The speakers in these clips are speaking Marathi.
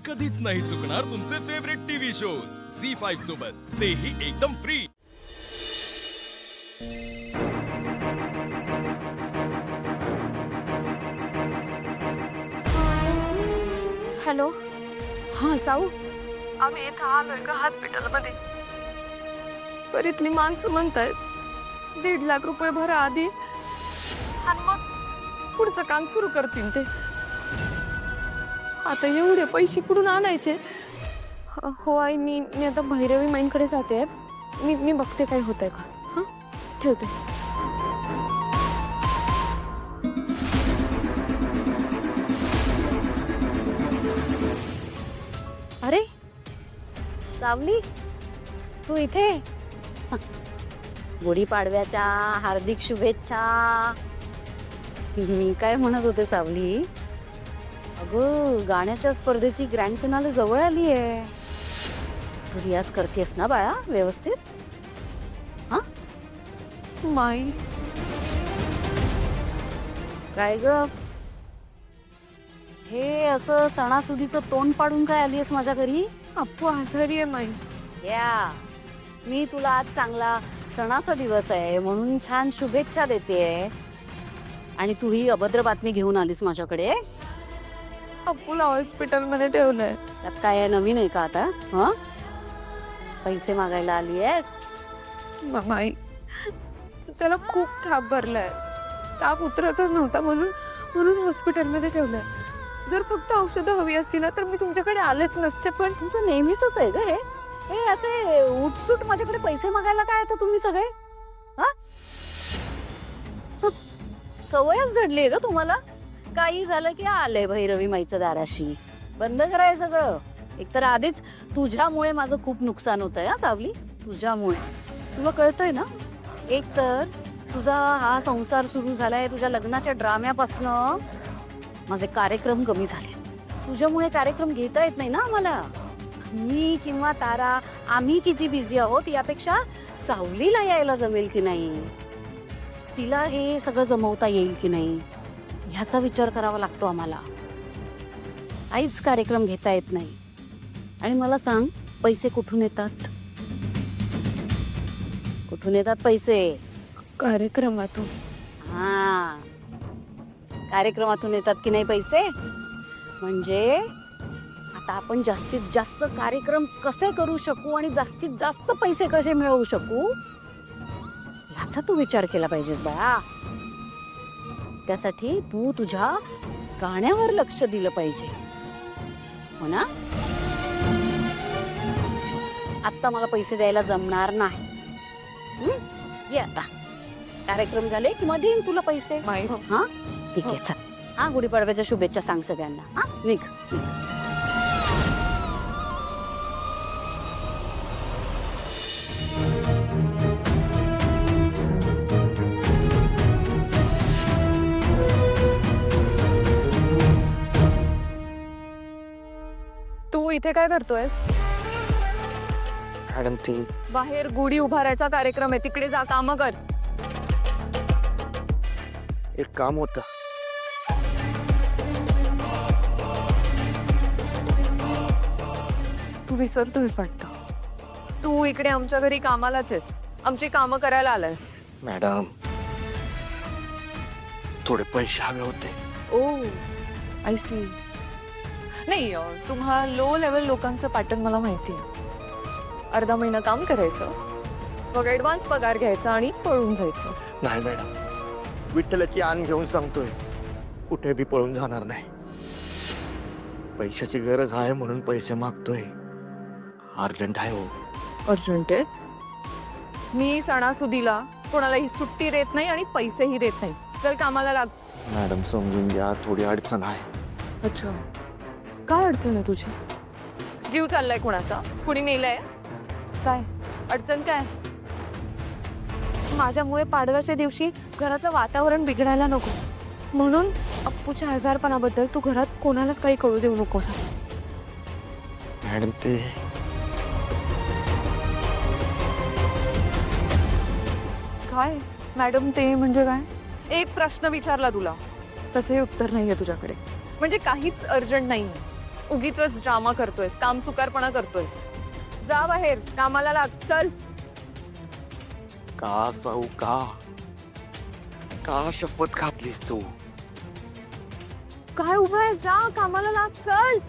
कधीच नाही चुकणार तुमचे फेवरेट टीव्ही शोज झी5 सोबत, तेही एकदम फ्री। हॅलो, हां साऊ, आम्ही इथं आलोय का हॉस्पिटलमध्ये? पर इथली माणसं म्हणतायत 1.5 लाख रुपये भरा आधी आणि मग पुढचं काम सुरू करतील ते। आता एवढे पैसे कुठून आणायचे? हो आई, मी आता भैरवी माईंकडे जाते। मी बघते काय होतंय का। हां, ठेवते। अरे सावली, तू इथे? गुढीपाडव्याच्या हार्दिक शुभेच्छा। मी काय म्हणत होते सावली, अगं गाण्याच्या स्पर्धेची ग्रँड फिनाले जवळ आली आहे। तू रियाज करतेस ना बाळा व्यवस्थित? हा माई, काय ग, हे असं सणासुदीचं तोंड पाडून काय आलीयस माझ्या घरी? अप्पू आजारी आहे माई। या, मी तुला आज चांगला सणाचा दिवस आहे म्हणून छान शुभेच्छा देते आणि तू ही अभद्र बातमी घेऊन आलीस माझ्याकडे। अप्पूला हॉस्पिटलमध्ये ठेवलंय। त्यात काय आहे, नवीन आहे का आता? हा, पैसे मागायला आलीयस? माई, त्याला खूप ताप भरलाय, ताप उतरतच नव्हता म्हणून हॉस्पिटलमध्ये ठेवलंय। जर फक्त औषधं हवी असती ना तर मी तुमच्याकडे आलेच नसते। पण तुमचं नेहमीच आहे ग हे असे उठसूट माझ्याकडे पैसे मागायला काय आता तुम्ही सगळे? हा, सवयच जडली आहे ग तुम्हाला। काही झालं की आले भैरवी माईच्या दाराशी। बंद कराय सगळं। एकतर आधीच तुझ्यामुळे माझं खूप नुकसान होतंय हा सावली, तुझ्यामुळे। तुला कळतंय ना? एकतर तुझा हा संसार सुरू झालाय, तुझ्या लग्नाच्या ड्राम्यापासनं माझे कार्यक्रम कमी झाले। तुझ्यामुळे कार्यक्रम घेता येत नाही ना आम्हाला। मी किंवा तारा आम्ही किती बिझी आहोत यापेक्षा सावलीला यायला जमेल की नाही, तिला हे सगळं जमवता येईल की नाही ह्याचा विचार करावा लागतो आम्हाला। काहीच कार्यक्रम घेता येत नाही। आणि मला सांग, पैसे कुठून येतात? कुठून येतात पैसे? कार्यक्रमातून। हा, कार्यक्रमातून येतात की नाही पैसे? म्हणजे आता आपण जास्तीत जास्त कार्यक्रम कसे करू शकू आणि जास्तीत जास्त पैसे कसे मिळवू शकू ह्याचा तू विचार केला पाहिजेस बाळा। त्यासाठी तू तुझ्या गाण्यावर लक्ष दिलं पाहिजे, हो ना? आत्ता मला पैसे द्यायला जमणार नाही। ये आता कार्यक्रम झाले की मग देईन तुला पैसे। माई, हा ठीक आहे, चल। हा, गुढीपाडव्याच्या शुभेच्छा सांग सगळ्यांना। हा, निघ। तू इथे काय करतोयस? मॅडम ती बाहेर गुढी उभारायचा कार्यक्रम आहे, तिकडे जा, काम कर। एक काम होतं। तू विसरतोयस वाटतं। तू इकडे आमच्या घरी कामालाच आहेस, आमची कामं करायला आलास। मॅडम थोडे पैसे हवे होते। ओ, आय सी। नाही, तुम्हा लो लेवल लोकांचं पॅटर्न मला माहिती आहे। अर्धा महिना काम करायचं, मग ऍडव्हान्स पगार घ्यायचा आणि पळून जायचं। नाही मॅडम, विठ्ठलाची आण घेऊन सांगतोय, कुठे बी पळून जाणार नाही। पैशाची गरज आहे म्हणून पैसे मागतोय। अर्जंट आहे हो। अर्जंट आहेत? मी सणासुदीला कोणालाही सुट्टी देत नाही आणि पैसेही देत नाही। चल कामाला लाग। मॅडम समजून घ्या, थोडी अडचण आहे। अच्छा, काय अडचण आहे तुझी? जीव चाललाय कुणाचा? कुणी मेलंय? काय अडचण काय? माझ्यामुळे पाडव्याच्या दिवशी घराचं वातावरण बिघडायला नको म्हणून अप्पूच्या आजारपणाबद्दल तू घरात कोणालाच काही कळू देऊ नकोस। मॅडम ते काय मॅडम ते म्हणजे काय? एक प्रश्न विचारला तुला, त्याचे उत्तर नाहीये तुझ्याकडे। म्हणजे काहीच अर्जंट नाहीये। उगीच ड्रामा करतोयस, काम चुकारपणा करतोयस. जा बाहेर, कामाला लाग. चल. का साऊ का शपथ घातलीस तू? काय उभा आहे? जा कामाला लाग. चल.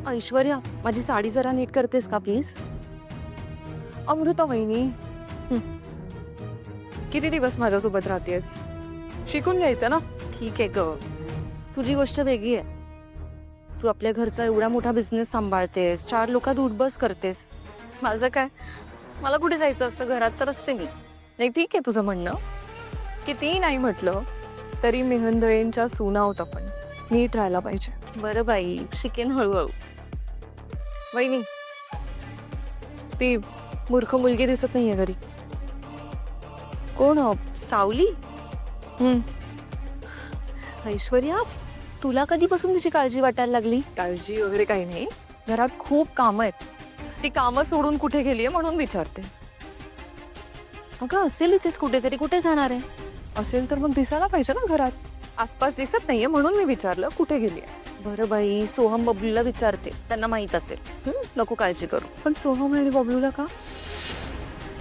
ऐश्वर्या, माझी साडी जरा नीट करतेस का प्लीज? अमृता वहिनी, किती दिवस माझ्यासोबत राहतेस? शिकून घ्यायचं ना. ठीक आहे ग, तुझी गोष्ट वेगळी आहे. तू आपल्या घरचा एवढा मोठा बिझनेस सांभाळतेस, 4 लोकात उठबस करतेस. माझं काय, मला कुठे जायचं असतं, घरात तर असते मी. नाही ठीक आहे तुझं म्हणणं, कितीही नाही म्हटलं तरी मेहंदळेंच्या सुना होत आपण, नीट राहायला पाहिजे. बरं बाई, शिकेन हळूहळू. वहिनी, ती मूर्ख मुलगी दिसत नाहीये घरी. कोण सावली? ऐश्वर्या, तुला कधीपासून तिची काळजी वाटायला लागली? काळजी वगैरे काही नाही, घरात खूप कामं आहेत. ती कामं सोडून कुठे गेलीये म्हणून विचारते. अगं असेल इथेच कुठेतरी, कुठे जाणार आहे? असेल तर मग दिसायला पाहिजे ना घरात. आसपास दिसत नाहीये म्हणून मी विचारलं कुठे गेलीये. बरं बाई, सोहम बबलूला विचारते, त्यांना माहित असेल. नको काळजी करू. पण सोहम आणि बबलूला का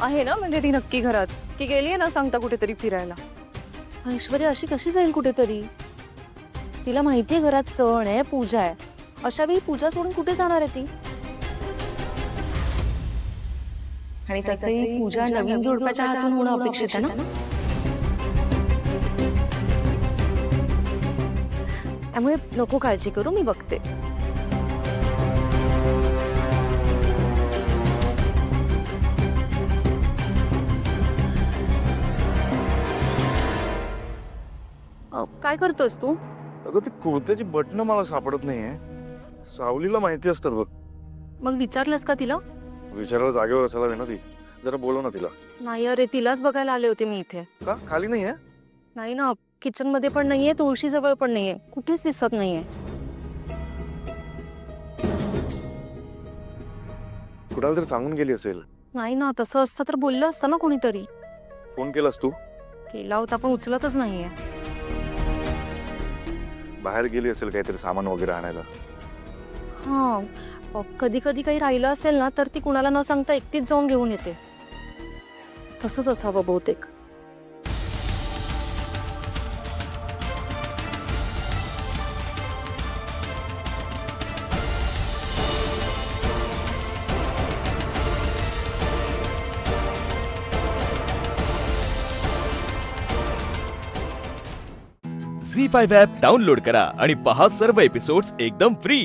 आहे ना, म्हणजे ती नक्की घरात की गेलीये ना सांगता कुठेतरी फिरायला? ऐश्वर्या अशी कशी जाईल कुठेतरी? तिला माहितीये घरात सण आहे, पूजा आहे. अशा वेळी पूजा सोडून कुठे जाणार आहे ती? आणि तसंही पूजा नवीन जोडप्याच्या हातून होणं अपेक्षित आहे ना. त्यामुळे नको काळजी करू, मी बघते. काय करतोस तू? अगं ती कुर्त्याची बटणं मला सापडत नाहीये. सावलीला माहिती असतात बघ. मग विचारलंस का तिला? विचारायला जागेवर असायला हवी ना ती. जरा बोलव ना तिला. नाही अरे, तिलाच बघायला आले होते मी इथे. का खाली नाहीये? नाही ना, किचन मध्ये पण नाहीये, तुळशी जवळ पण नाहीये, कुठेच दिसत नाहीये. कुणाला तरी सांगून गेली असेल. नाही ना, तसं असतं तर बोललं असतं ना कोणीतरी. फोन केलास तू? केला होता पण उचलतच नाहीये. बाहेर गेली असेल काहीतरी सामान वगैरे आणायला. हा, कधी कधी काही राहिलं असेल ना तर ती कुणाला न सांगता एकटीच जाऊन घेऊन येते. तसंच असावं बहुतेक. झी 5 ॲप डाउनलोड करा आणि पहा सर्व एपिसोड्स एकदम फ्री.